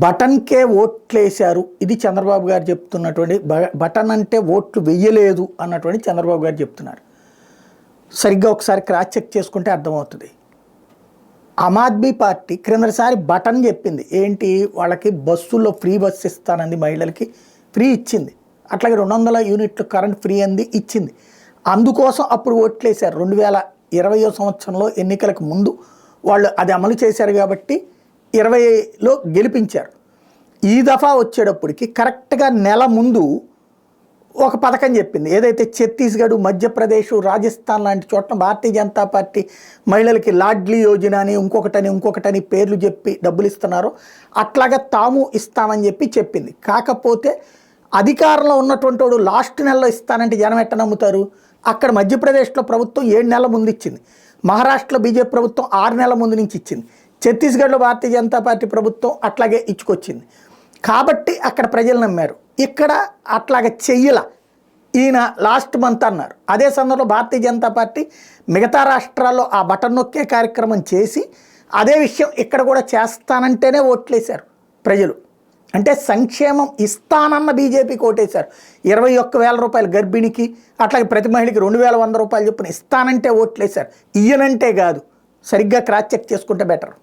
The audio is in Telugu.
బటన్కే ఓట్లేశారు, ఇది చంద్రబాబు గారు చెప్తున్నటువంటి బటన్ అంటే ఓట్లు వెయ్యలేదు అన్నటువంటి చంద్రబాబు గారు చెప్తున్నారు. సరిగ్గా ఒకసారి క్రాస్ చెక్ చేసుకుంటే అర్థమవుతుంది. ఆమ్ ఆద్మీ పార్టీ క్రిందసారి బటన్ చెప్పింది ఏంటి, వాళ్ళకి బస్సుల్లో ఫ్రీ బస్సు ఇస్తానంది, మహిళలకి ఫ్రీ ఇచ్చింది, అట్లాగే 200 యూనిట్లు కరెంట్ ఫ్రీ అంది ఇచ్చింది. అందుకోసం అప్పుడు ఓట్లేశారు. 2020 సంవత్సరంలో ఎన్నికలకు ముందు వాళ్ళు అది అమలు చేశారు కాబట్టి 20లో గెలిపించారు. ఈ దఫా వచ్చేటప్పటికి కరెక్ట్గా నెల ముందు ఒక పథకం చెప్పింది. ఏదైతే ఛత్తీస్గఢ్, మధ్యప్రదేశ్, రాజస్థాన్ లాంటి చోట్ల భారతీయ జనతా పార్టీ మహిళలకి లాడ్లీ యోజన అని ఇంకొకటని పేర్లు చెప్పి డబ్బులు ఇస్తున్నారో అట్లాగా తాము ఇస్తామని చెప్పింది. కాకపోతే అధికారంలో ఉన్నటువంటి వాడు లాస్ట్ నెలలో ఇస్తానంటే జనం ఎట్ట నమ్ముతారు? అక్కడ మధ్యప్రదేశ్లో ప్రభుత్వం 7 నెలల ముందు ఇచ్చింది, మహారాష్ట్రలో బీజేపీ ప్రభుత్వం 6 నెలల ముందు నుంచి ఇచ్చింది, ఛత్తీస్గఢ్లో భారతీయ జనతా పార్టీ ప్రభుత్వం అట్లాగే ఇచ్చుకొచ్చింది. కాబట్టి అక్కడ ప్రజలు నమ్మారు. ఇక్కడ అట్లాగే చెయ్యల, ఈయన లాస్ట్ మంత్ అన్నారు. అదే సందర్భంలో భారతీయ జనతా పార్టీ మిగతా రాష్ట్రాల్లో ఆ బటన్ నొక్కే కార్యక్రమం చేసి అదే విషయం ఇక్కడ కూడా చేస్తానంటేనే ఓట్లేశారు ప్రజలు. అంటే సంక్షేమం ఇస్తానన్న బీజేపీకి ఓటేశారు. 21,000 రూపాయలు గర్భిణికి, అట్లాగే ప్రతి మహిళకి 2,100 రూపాయలు చొప్పున ఇస్తానంటే ఓట్లేశారు, ఇయ్యనంటే కాదు. సరిగ్గా క్రాస్ చెక్ చేసుకుంటే బెటర్.